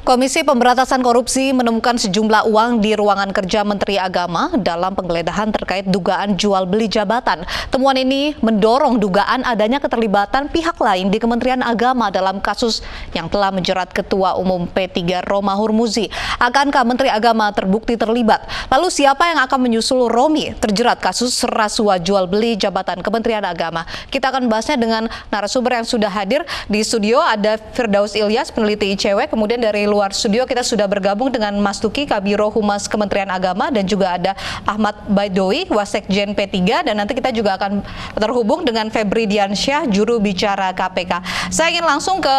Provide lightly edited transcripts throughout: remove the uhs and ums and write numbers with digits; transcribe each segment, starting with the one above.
Komisi Pemberantasan Korupsi menemukan sejumlah uang di ruangan kerja Menteri Agama dalam penggeledahan terkait dugaan jual beli jabatan. Temuan ini mendorong dugaan adanya keterlibatan pihak lain di Kementerian Agama dalam kasus yang telah menjerat Ketua Umum P3 Roma Hurmuzi. Akankah Menteri Agama terbukti terlibat? Lalu siapa yang akan menyusul Romi terjerat kasus rasuah jual beli jabatan Kementerian Agama? Kita akan bahasnya dengan narasumber yang sudah hadir di studio. Ada Firdaus Ilyas, peneliti ICW, kemudian dari luar studio kita sudah bergabung dengan Mas Tuki, Kabiro Humas Kementerian Agama, dan juga ada Ahmad Baidowi, Wasekjen P3, dan nanti kita juga akan terhubung dengan Febri Diansyah, juru bicara KPK. Saya ingin langsung ke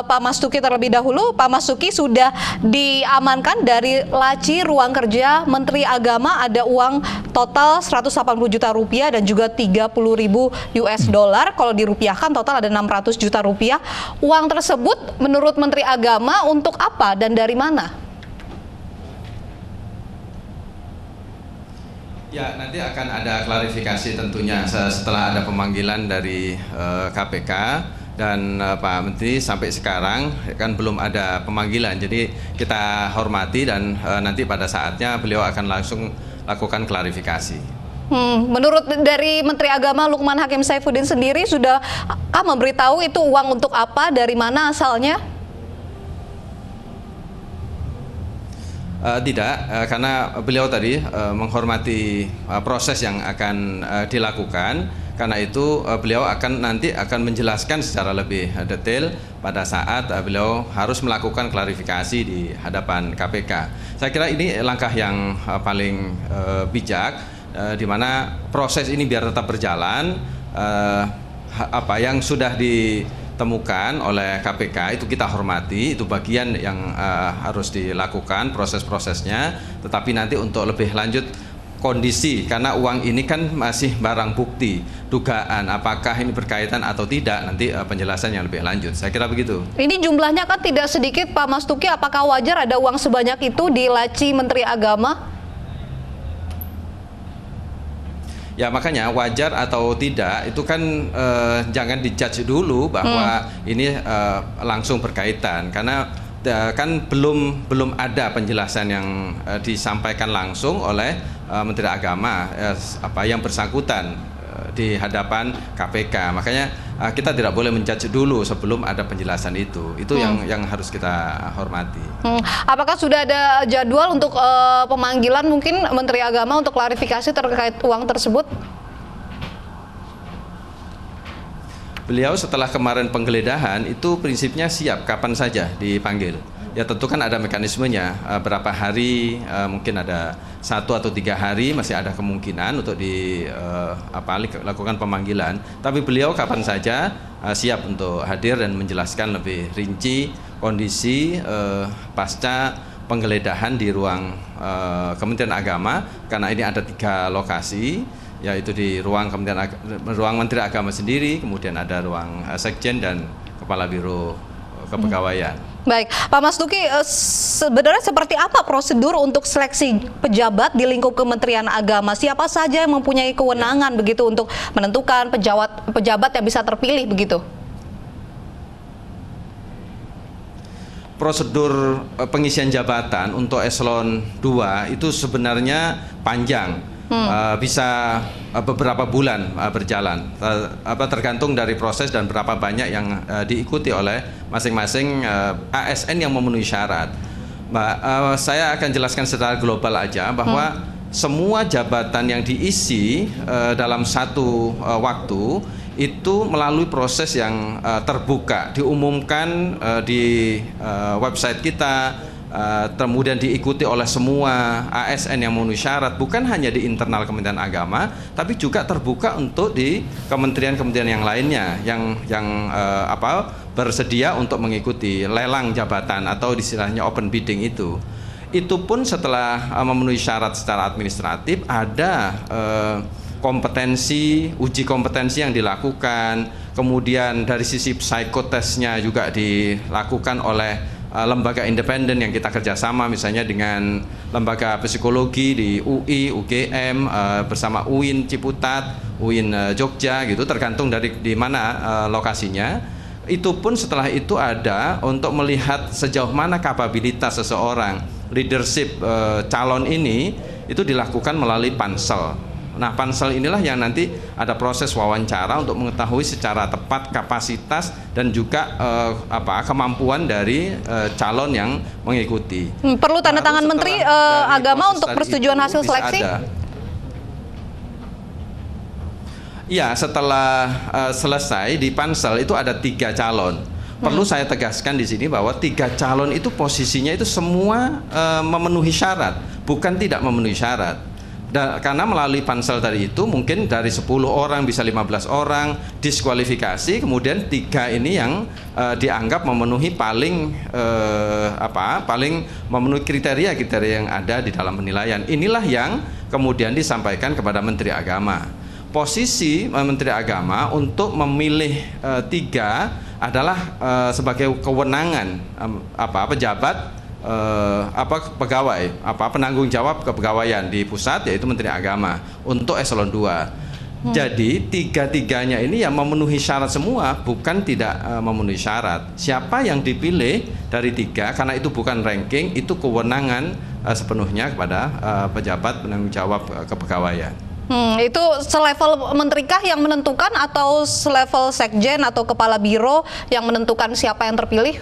Pak Mas Tuki terlebih dahulu. Pak Mas Tuki, sudah diamankan dari laci ruang kerja Menteri Agama ada uang total 180 juta rupiah dan juga 30.000 US dollar. Kalau dirupiahkan total ada 600 juta rupiah. Uang tersebut menurut Menteri Agama untuk apa dan dari mana? Ya, nanti akan ada klarifikasi tentunya setelah ada pemanggilan dari KPK dan Pak Menteri. Sampai sekarang kan belum ada pemanggilan, jadi kita hormati dan nanti pada saatnya beliau akan langsung lakukan klarifikasi. Menurut dari Menteri Agama Lukman Hakim Saifuddin sendiri, sudah memberitahu itu uang untuk apa, dari mana asalnya? Tidak, karena beliau tadi menghormati proses yang akan dilakukan. Karena itu beliau nanti akan menjelaskan secara lebih detail pada saat beliau harus melakukan klarifikasi di hadapan KPK. Saya kira ini langkah yang paling bijak, di mana proses ini biar tetap berjalan. Apa yang sudah ditemukan oleh KPK itu kita hormati, itu bagian yang harus dilakukan proses-prosesnya. Tetapi nanti untuk lebih lanjut kondisi, karena uang ini kan masih barang bukti, dugaan apakah ini berkaitan atau tidak, nanti penjelasan yang lebih lanjut. Saya kira begitu. Ini jumlahnya kan tidak sedikit, Pak Mas Tuki. Apakah wajar ada uang sebanyak itu di laci Menteri Agama? Ya, makanya wajar atau tidak itu kan jangan dijudge dulu bahwa ini langsung berkaitan, karena kan belum ada penjelasan yang disampaikan langsung oleh Menteri Agama yang bersangkutan di hadapan KPK. Makanya kita tidak boleh menjudge dulu sebelum ada penjelasan itu. Itu yang harus kita hormati. Apakah sudah ada jadwal untuk pemanggilan mungkin Menteri Agama untuk klarifikasi terkait uang tersebut? Beliau setelah kemarin penggeledahan itu prinsipnya siap kapan saja dipanggil. Ya tentu kan ada mekanismenya, berapa hari, mungkin ada 1 atau 3 hari masih ada kemungkinan untuk lakukan pemanggilan. Tapi beliau kapan saja siap untuk hadir dan menjelaskan lebih rinci kondisi pasca penggeledahan di ruang Kementerian Agama, karena ini ada 3 lokasi, yaitu di ruang Menteri Agama sendiri, kemudian ada ruang Sekjen dan Kepala Biro Kepegawaian. Baik, Pak Mas Tuki, sebenarnya seperti apa prosedur untuk seleksi pejabat di lingkup Kementerian Agama? Siapa saja yang mempunyai kewenangan begitu untuk menentukan pejabat yang bisa terpilih begitu? Prosedur pengisian jabatan untuk eselon 2 itu sebenarnya panjang. Bisa beberapa bulan berjalan, tergantung dari proses dan berapa banyak yang diikuti oleh masing-masing ASN yang memenuhi syarat. Saya akan jelaskan secara global aja bahwa semua jabatan yang diisi dalam satu waktu itu melalui proses yang terbuka, diumumkan di website kita, kemudian diikuti oleh semua ASN yang memenuhi syarat, bukan hanya di internal Kementerian Agama, tapi juga terbuka untuk di kementerian-kementerian yang lainnya yang bersedia untuk mengikuti lelang jabatan atau istilahnya open bidding itu. Itu pun setelah memenuhi syarat secara administratif, ada uji kompetensi yang dilakukan, kemudian dari sisi psikotesnya juga dilakukan oleh lembaga independen yang kita kerjasama, misalnya dengan lembaga psikologi di UI, UGM, bersama UIN Ciputat, UIN Jogja gitu, tergantung dari di mana lokasinya. itu pun setelah itu ada untuk melihat sejauh mana kapabilitas seseorang leadership calon ini itu dilakukan melalui pansel. Nah, pansel inilah yang nanti ada proses wawancara untuk mengetahui secara tepat kapasitas dan juga kemampuan dari calon yang mengikuti. Perlu tanda tangan Menteri Agama untuk persetujuan hasil seleksi? Iya, setelah selesai di pansel itu ada 3 calon. Perlu saya tegaskan di sini bahwa 3 calon itu posisinya itu semua memenuhi syarat, bukan tidak memenuhi syarat. Karena melalui pansel tadi itu mungkin dari 10 orang bisa 15 orang diskualifikasi, kemudian 3 ini yang dianggap memenuhi paling memenuhi kriteria yang ada di dalam penilaian. Inilah yang kemudian disampaikan kepada Menteri Agama. Posisi Menteri Agama untuk memilih 3 adalah sebagai kewenangan pejabat pegawai penanggung jawab kepegawaian di pusat, yaitu Menteri Agama untuk eselon 2. Jadi 3-3-nya ini yang memenuhi syarat semua, bukan tidak memenuhi syarat. Siapa yang dipilih dari 3 karena itu bukan ranking, itu kewenangan sepenuhnya kepada pejabat penanggung jawab kepegawaian. Itu selevel menterikah yang menentukan atau selevel sekjen atau kepala biro yang menentukan siapa yang terpilih?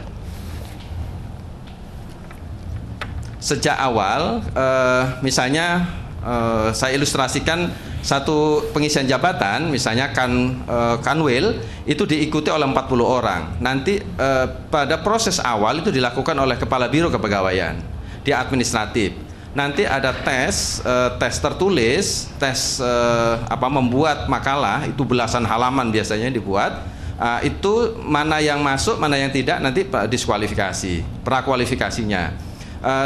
Sejak awal, misalnya saya ilustrasikan satu pengisian jabatan, misalnya kanwil itu diikuti oleh 40 orang. Nanti pada proses awal itu dilakukan oleh kepala biro kepegawaian di administratif. Nanti ada tes tertulis, tes membuat makalah, itu belasan halaman biasanya dibuat. Itu mana yang masuk, mana yang tidak, nanti diskualifikasi, prakualifikasinya.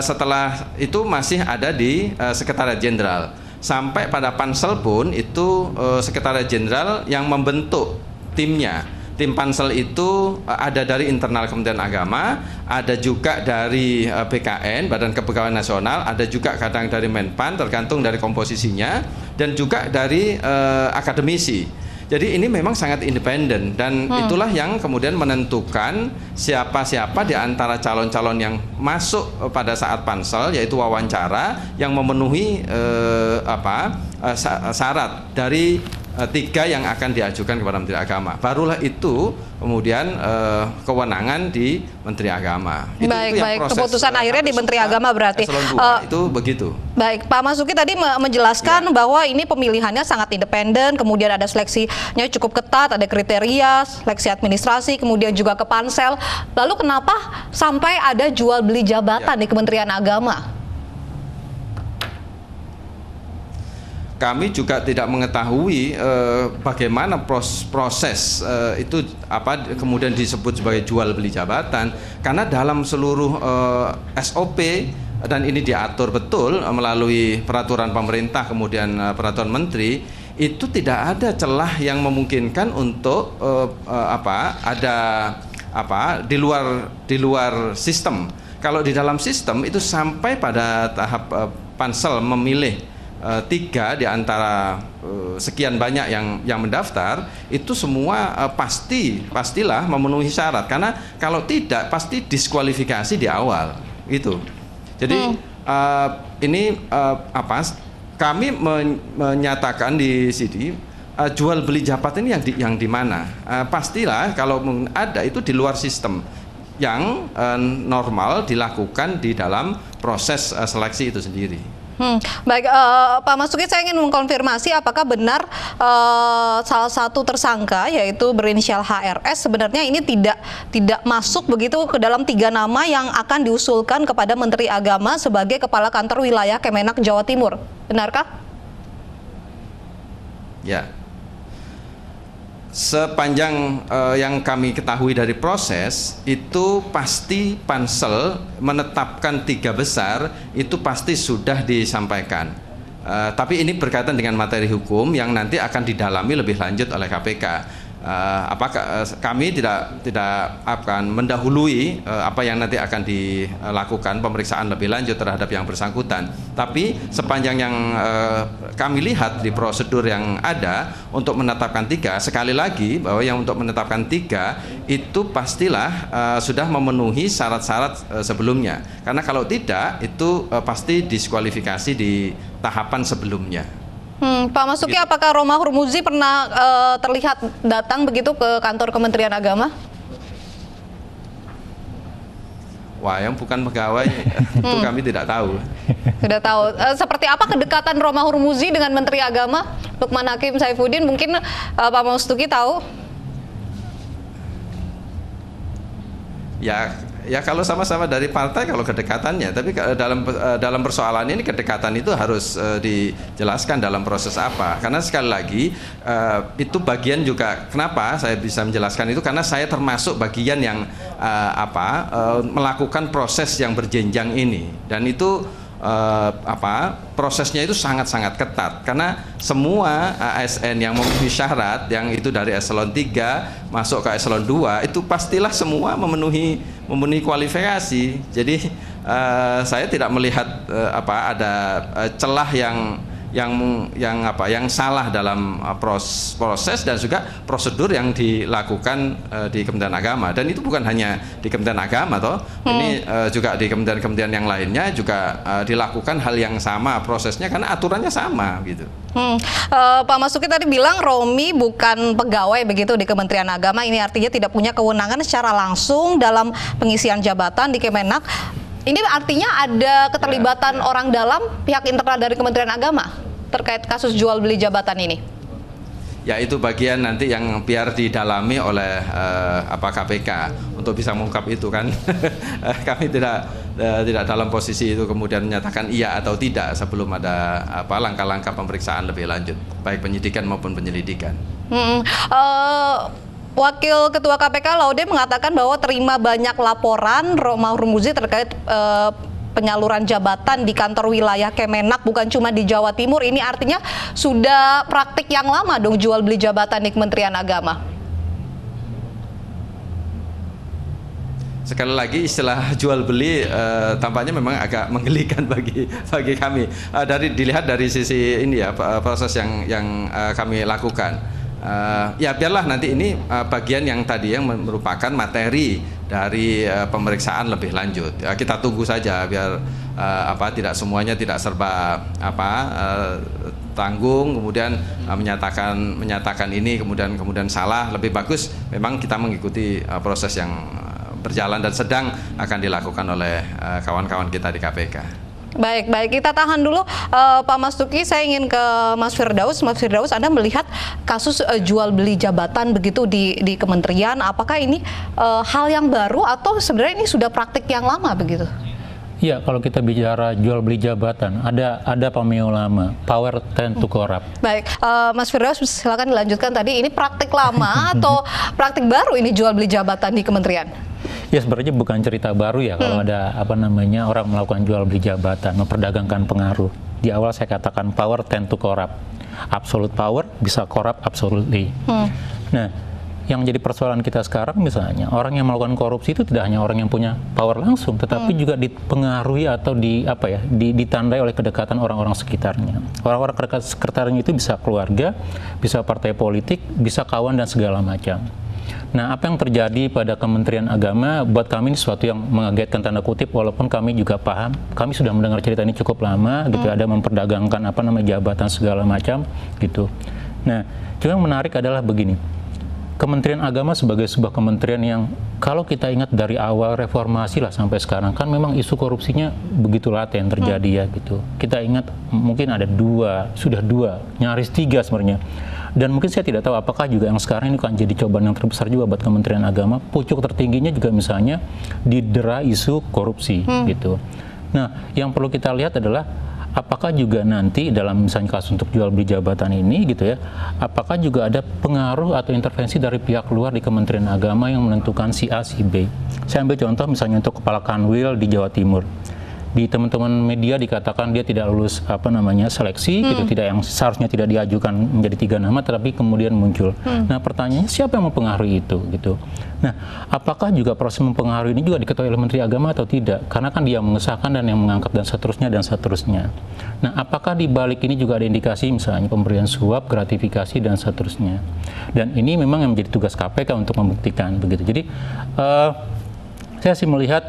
Setelah itu masih ada di Sekretariat Jenderal. Sampai pada pansel pun itu Sekretariat Jenderal yang membentuk timnya. Tim pansel itu ada dari internal Kementerian Agama, ada juga dari BKN, Badan Kepegawaian Nasional, ada juga kadang dari Menpan, tergantung dari komposisinya, dan juga dari akademisi. Jadi ini memang sangat independen, dan itulah yang kemudian menentukan siapa-siapa di antara calon-calon yang masuk pada saat pansel, yaitu wawancara, yang memenuhi syarat dari 3 yang akan diajukan kepada Menteri Agama. Barulah itu kemudian kewenangan di Menteri Agama. Baik, keputusan akhirnya di Menteri Agama berarti. Itu begitu. Baik, Pak Masuki tadi menjelaskan bahwa ini pemilihannya sangat independen, kemudian ada seleksinya cukup ketat, ada kriteria, seleksi administrasi, kemudian juga ke pansel. Lalu kenapa sampai ada jual beli jabatan di Kementerian Agama? Kami juga tidak mengetahui bagaimana proses itu kemudian disebut sebagai jual beli jabatan, karena dalam seluruh SOP dan ini diatur betul melalui peraturan pemerintah kemudian peraturan menteri, itu tidak ada celah yang memungkinkan untuk di luar sistem. Kalau di dalam sistem itu sampai pada tahap pansel memilih 3 di antara sekian banyak yang mendaftar, itu semua pastilah memenuhi syarat, karena kalau tidak pasti diskualifikasi di awal itu. Jadi kami menyatakan di sini jual beli jabatan ini yang di mana? Pastilah kalau ada itu di luar sistem yang normal dilakukan di dalam proses seleksi itu sendiri. Baik, Pak Masuki, saya ingin mengkonfirmasi apakah benar salah satu tersangka yaitu berinisial HRS sebenarnya ini tidak masuk begitu ke dalam 3 nama yang akan diusulkan kepada Menteri Agama sebagai Kepala Kantor Wilayah Kemenak Jawa Timur. Benarkah? Ya. Sepanjang yang kami ketahui dari proses, itu pasti pansel menetapkan 3 besar, itu pasti sudah disampaikan. Tapi ini berkaitan dengan materi hukum yang nanti akan didalami lebih lanjut oleh KPK. kami tidak akan mendahului apa yang nanti akan dilakukan pemeriksaan lebih lanjut terhadap yang bersangkutan. Tapi sepanjang yang kami lihat di prosedur yang ada untuk menetapkan 3, sekali lagi bahwa yang untuk menetapkan 3 itu pastilah sudah memenuhi syarat-syarat sebelumnya. Karena kalau tidak itu pasti diskualifikasi di tahapan sebelumnya. Pak Masuki, apakah Romahur Muzi pernah terlihat datang begitu ke kantor Kementerian Agama? Wah, yang bukan pegawai itu kami tidak tahu. Tidak tahu. Seperti apa kedekatan Romahur Muzi dengan Menteri Agama Lukman Hakim Saifuddin? Mungkin Pak Masuki tahu? Ya kalau sama-sama dari partai kalau kedekatannya, tapi dalam persoalan ini kedekatan itu harus dijelaskan dalam proses apa. Karena sekali lagi itu bagian juga kenapa saya bisa menjelaskan itu, karena saya termasuk bagian yang melakukan proses yang berjenjang ini, dan itu prosesnya itu sangat-sangat ketat karena semua ASN yang memenuhi syarat yang itu dari eselon 3 masuk ke eselon 2 itu pastilah semua memenuhi kualifikasi. Jadi saya tidak melihat ada celah yang salah dalam proses dan juga prosedur yang dilakukan di Kementerian Agama, dan itu bukan hanya di Kementerian Agama ini juga di kementerian yang lainnya juga dilakukan hal yang sama prosesnya karena aturannya sama gitu. Pak Masuki tadi bilang Romi bukan pegawai begitu di Kementerian Agama, ini artinya tidak punya kewenangan secara langsung dalam pengisian jabatan di Kemenak. Ini artinya ada keterlibatan orang dalam pihak internal dari Kementerian Agama terkait kasus jual beli jabatan ini? Ya, itu bagian nanti yang biar didalami oleh KPK untuk bisa mengungkap itu kan. Kami tidak dalam posisi itu kemudian menyatakan iya atau tidak sebelum ada langkah-langkah pemeriksaan lebih lanjut, baik penyidikan maupun penyelidikan. Wakil Ketua KPK Laude mengatakan bahwa terima banyak laporan Romahur Muzi terkait penyaluran jabatan di kantor wilayah Kemenak, bukan cuma di Jawa Timur. Ini artinya sudah praktik yang lama dong jual beli jabatan di Kementerian Agama. Sekali lagi istilah jual beli tampaknya memang agak menggelikan bagi kami. Dilihat dari sisi ini ya, proses yang kami lakukan. Ya biarlah nanti ini bagian yang tadi yang merupakan materi dari pemeriksaan lebih lanjut. Ya, kita tunggu saja biar tidak semuanya tidak serba tanggung kemudian menyatakan ini kemudian salah. Lebih bagus memang kita mengikuti proses yang berjalan dan sedang akan dilakukan oleh kawan-kawan kita di KPK. Baik, kita tahan dulu Pak Masuki. Saya ingin ke Mas Firdaus. Mas Firdaus, Anda melihat kasus jual beli jabatan begitu di kementerian, apakah ini hal yang baru atau sebenarnya ini sudah praktik yang lama begitu? Ya, kalau kita bicara jual beli jabatan, ada pameo lama, power tend to corrupt. Baik, Mas Firdaus silakan dilanjutkan tadi. Ini praktik lama atau praktik baru ini jual beli jabatan di kementerian? Ya, sebenarnya bukan cerita baru ya kalau ada orang melakukan jual beli jabatan, memperdagangkan pengaruh. Di awal saya katakan power tend to corrupt. Absolute power bisa corrupt absolutely. Nah, yang jadi persoalan kita sekarang misalnya orang yang melakukan korupsi itu tidak hanya orang yang punya power langsung, tetapi juga dipengaruhi atau ditandai oleh kedekatan orang-orang sekitarnya. Orang-orang sekitarnya itu bisa keluarga, bisa partai politik, bisa kawan dan segala macam. Nah, apa yang terjadi pada Kementerian Agama buat kami ini sesuatu yang mengagetkan tanda kutip, walaupun kami juga paham, kami sudah mendengar cerita ini cukup lama gitu, ada memperdagangkan jabatan segala macam gitu. Nah, cuma yang menarik adalah begini. Kementerian Agama sebagai sebuah kementerian yang kalau kita ingat dari awal reformasi lah sampai sekarang kan memang isu korupsinya begitu laten terjadi ya gitu. Kita ingat mungkin ada sudah dua, nyaris 3 sebenarnya. Dan mungkin saya tidak tahu apakah juga yang sekarang ini kan jadi cobaan yang terbesar juga buat Kementerian Agama. Pucuk tertingginya juga misalnya didera isu korupsi gitu. Nah, yang perlu kita lihat adalah apakah juga nanti dalam misalnya kasus untuk jual beli jabatan ini gitu ya, apakah juga ada pengaruh atau intervensi dari pihak luar di Kementerian Agama yang menentukan si A, si B. Saya ambil contoh misalnya untuk Kepala Kanwil di Jawa Timur. di teman-teman media dikatakan dia tidak lulus seleksi gitu, tidak, yang seharusnya tidak diajukan menjadi 3 nama tetapi kemudian muncul. Nah, pertanyaannya siapa yang mempengaruhi itu gitu. Nah, apakah juga proses mempengaruhi ini juga diketahui oleh Menteri Agama atau tidak? Karena kan dia mengesahkan dan yang mengangkat dan seterusnya. Nah, apakah di balik ini juga ada indikasi misalnya pemberian suap, gratifikasi dan seterusnya. Dan ini memang yang menjadi tugas KPK untuk membuktikan begitu. Jadi saya sih melihat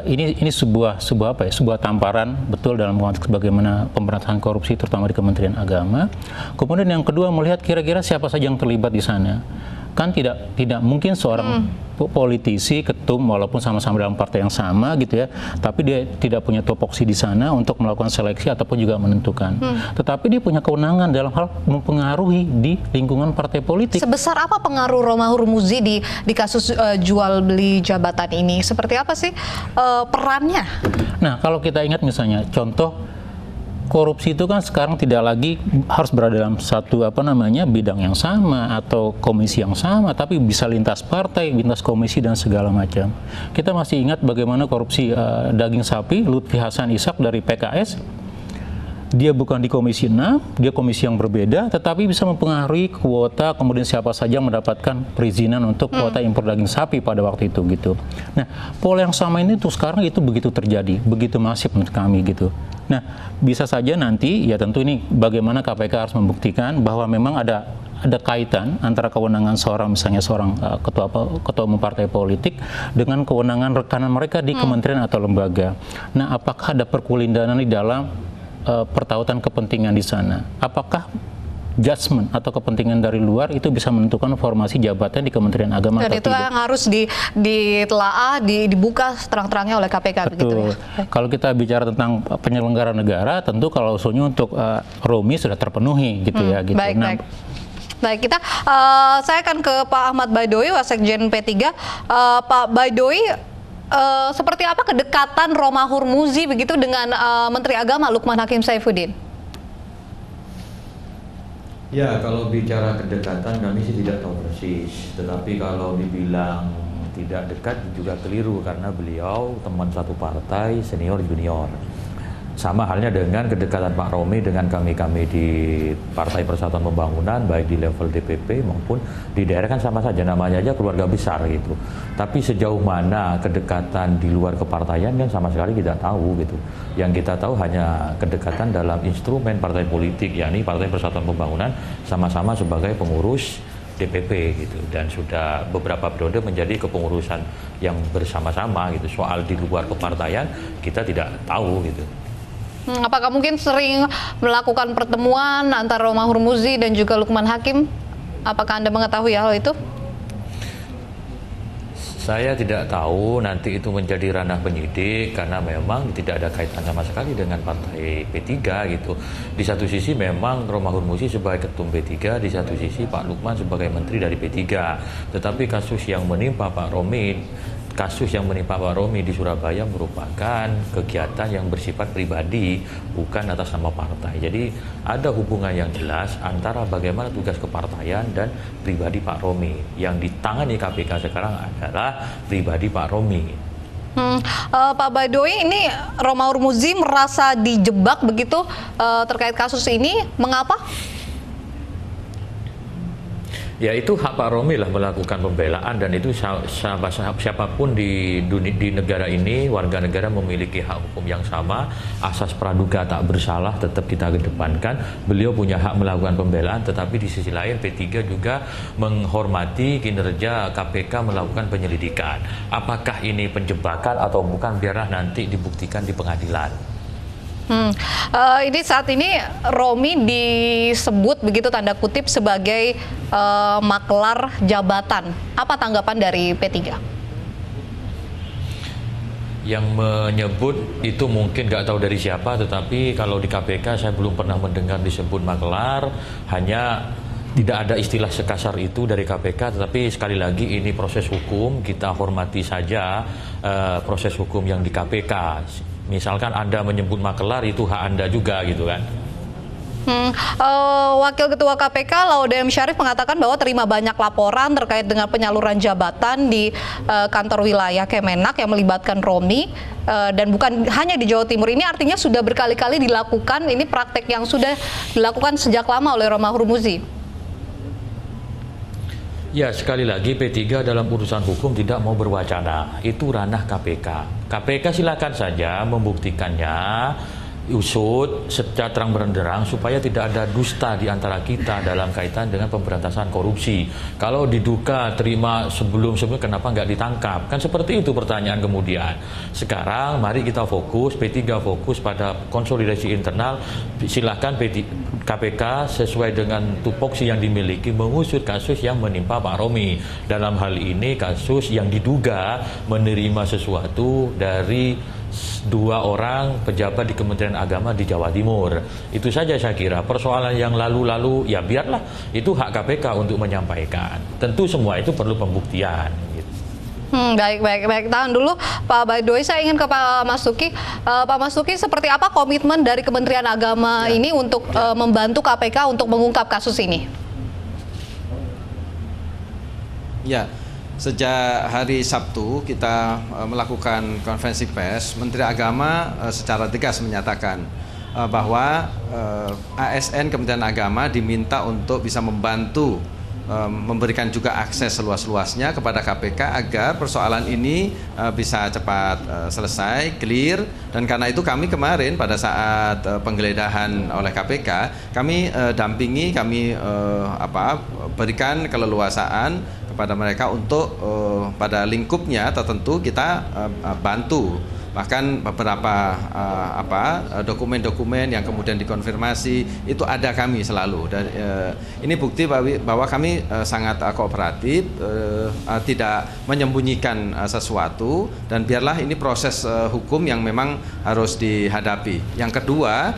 ini sebuah tamparan betul dalam konteks bagaimana pemberantasan korupsi terutama di Kementerian Agama. Kemudian yang kedua melihat kira-kira siapa saja yang terlibat di sana. Kan tidak mungkin seorang politisi, ketum walaupun sama-sama dalam partai yang sama gitu ya, tapi dia tidak punya topoksi di sana untuk melakukan seleksi ataupun juga menentukan. Tetapi dia punya kewenangan dalam hal mempengaruhi di lingkungan partai politik. Sebesar apa pengaruh Romahur Muzi di kasus jual beli jabatan ini? Seperti apa sih perannya? Nah, kalau kita ingat misalnya contoh korupsi itu kan sekarang tidak lagi harus berada dalam satu bidang yang sama atau komisi yang sama, tapi bisa lintas partai, lintas komisi dan segala macam. Kita masih ingat bagaimana korupsi daging sapi Lutfi Hasan Ishak dari PKS. Dia bukan di komisi 6, dia komisi yang berbeda, tetapi bisa mempengaruhi kuota, kemudian siapa saja mendapatkan perizinan untuk kuota impor daging sapi pada waktu itu gitu. Nah, pola yang sama ini tuh sekarang itu begitu terjadi, begitu masif menurut kami gitu. Nah, bisa saja nanti ya tentu ini bagaimana KPK harus membuktikan bahwa memang ada kaitan antara kewenangan seorang ketua umum partai politik dengan kewenangan rekanan mereka di kementerian atau lembaga. Nah, apakah ada perkulindanan di dalam pertautan kepentingan di sana? Apakah judgement atau kepentingan dari luar itu bisa menentukan formasi jabatan di Kementerian Agama dan atau itu tidak? yang harus ditelaah, dibuka terang-terangnya oleh KPK. Betul. Begitu ya? Kalau kita bicara tentang penyelenggara negara, tentu kalau usulnya untuk Romi sudah terpenuhi gitu ya. Gitu. Baik. Saya akan ke Pak Ahmad Baidowi, Wasekjen P3. Pak Baidowi, seperti apa kedekatan Romahur Muzi begitu dengan Menteri Agama Lukman Hakim Saifuddin? Ya, kalau bicara kedekatan kami sih tidak tahu persis, tetapi kalau dibilang tidak dekat juga keliru karena beliau teman satu partai, senior junior. Sama halnya dengan kedekatan Pak Romi dengan kami-kami di Partai Persatuan Pembangunan, baik di level DPP maupun di daerah kan sama saja, namanya aja keluarga besar gitu. Tapi sejauh mana kedekatan di luar kepartaian kan sama sekali tidak tahu gitu. Yang kita tahu hanya kedekatan dalam instrumen partai politik, yakni Partai Persatuan Pembangunan sama-sama sebagai pengurus DPP gitu, dan sudah beberapa periode menjadi kepengurusan yang bersama-sama gitu. Soal di luar kepartaian kita tidak tahu gitu. Apakah mungkin sering melakukan pertemuan antara Romahur Muzi dan juga Lukman Hakim? Apakah Anda mengetahui hal itu? Saya tidak tahu, nanti itu menjadi ranah penyidik karena memang tidak ada kaitan sama sekali dengan partai P3 gitu. Di satu sisi memang Romahur Muzi sebagai ketum P3, di satu sisi Pak Lukman sebagai menteri dari P3. Tetapi kasus yang menimpa Pak Romi di Surabaya merupakan kegiatan yang bersifat pribadi, bukan atas nama partai. Jadi ada hubungan yang jelas antara bagaimana tugas kepartaian dan pribadi Pak Romi. Yang ditangani KPK sekarang adalah pribadi Pak Romi. Pak Baidowi, ini Romahur Muzi merasa dijebak begitu terkait kasus ini. Mengapa? Ya, itu hak Pak Romi lah melakukan pembelaan, dan itu siapapun di negara ini, warga negara memiliki hak hukum yang sama. Asas praduga tak bersalah tetap kita kedepankan. Beliau punya hak melakukan pembelaan, tetapi di sisi lain P3 juga menghormati kinerja KPK melakukan penyelidikan. Apakah ini penjebakan atau bukan, biarlah nanti dibuktikan di pengadilan. Ini saat ini Romi disebut begitu tanda kutip sebagai maklar jabatan. Apa tanggapan dari P3? Yang menyebut itu mungkin nggak tahu dari siapa, tetapi kalau di KPK saya belum pernah mendengar disebut maklar. Hanya tidak ada istilah sekasar itu dari KPK, tetapi sekali lagi ini proses hukum, kita hormati saja proses hukum yang di KPK. Misalkan Anda menyebut maklar, itu hak Anda juga gitu kan. Wakil Ketua KPK Laude M. Syarif mengatakan bahwa terima banyak laporan terkait dengan penyaluran jabatan di kantor wilayah Kemenak yang melibatkan Romi, dan bukan hanya di Jawa Timur. Ini artinya sudah berkali-kali dilakukan, ini praktek yang sudah dilakukan sejak lama oleh Romahur Muzi. Ya, sekali lagi P3 dalam urusan hukum tidak mau berwacana. Itu ranah KPK. KPK silakan saja membuktikannya, usut secara terang benderang supaya tidak ada dusta di antara kita dalam kaitan dengan pemberantasan korupsi. Kalau diduga terima sebelum-sebelumnya, kenapa nggak ditangkap? Kan seperti itu pertanyaan kemudian. Sekarang mari kita fokus, P3 fokus pada konsolidasi internal. Silahkan KPK sesuai dengan tupoksi yang dimiliki mengusut kasus yang menimpa Pak Romi. Dalam hal ini kasus yang diduga menerima sesuatu dari 2 orang pejabat di Kementerian Agama di Jawa Timur. Itu saja saya kira. Persoalan yang lalu-lalu ya biarlah, itu hak KPK untuk menyampaikan. Tentu semua itu perlu pembuktian. Gitu. Baik. Tahan dulu Pak Baidoi, saya ingin ke Pak Masuki. Pak Masuki, seperti apa komitmen dari Kementerian Agama ini untuk membantu KPK untuk mengungkap kasus ini? Ya. Sejak hari Sabtu kita melakukan konferensi pers, Menteri Agama secara tegas menyatakan bahwa ASN Kementerian Agama diminta untuk bisa membantu memberikan juga akses seluas-luasnya kepada KPK agar persoalan ini bisa cepat selesai, clear. Dan karena itu kami kemarin pada saat penggeledahan oleh KPK, kami dampingi, kami berikan keleluasaan kepada mereka untuk pada lingkupnya tertentu kita bantu. Bahkan beberapa dokumen-dokumen yang kemudian dikonfirmasi itu ada kami selalu, dan ini bukti bahwa kami sangat kooperatif, tidak menyembunyikan sesuatu, dan biarlah ini proses hukum yang memang harus dihadapi. Yang kedua,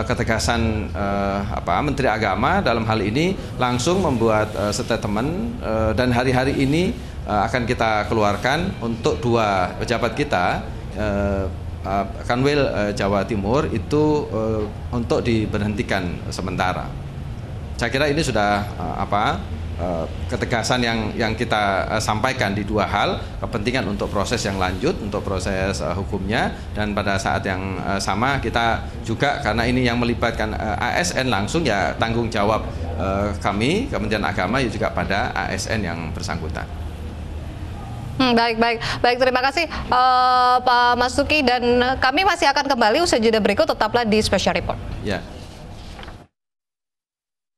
ketegasan Menteri Agama dalam hal ini langsung membuat statement, dan hari-hari ini akan kita keluarkan untuk 2 pejabat kita, Kanwil Jawa Timur itu untuk diberhentikan sementara. Saya kira ini sudah ketegasan yang kita sampaikan di 2 hal, kepentingan untuk proses yang lanjut, untuk proses hukumnya, dan pada saat yang sama kita juga, karena ini yang melibatkan ASN langsung, ya tanggung jawab kami Kementerian Agama juga pada ASN yang bersangkutan. Baik, terima kasih Pak Masuki, dan kami masih akan kembali usai jeda berikut, tetaplah di Special Report. Ya.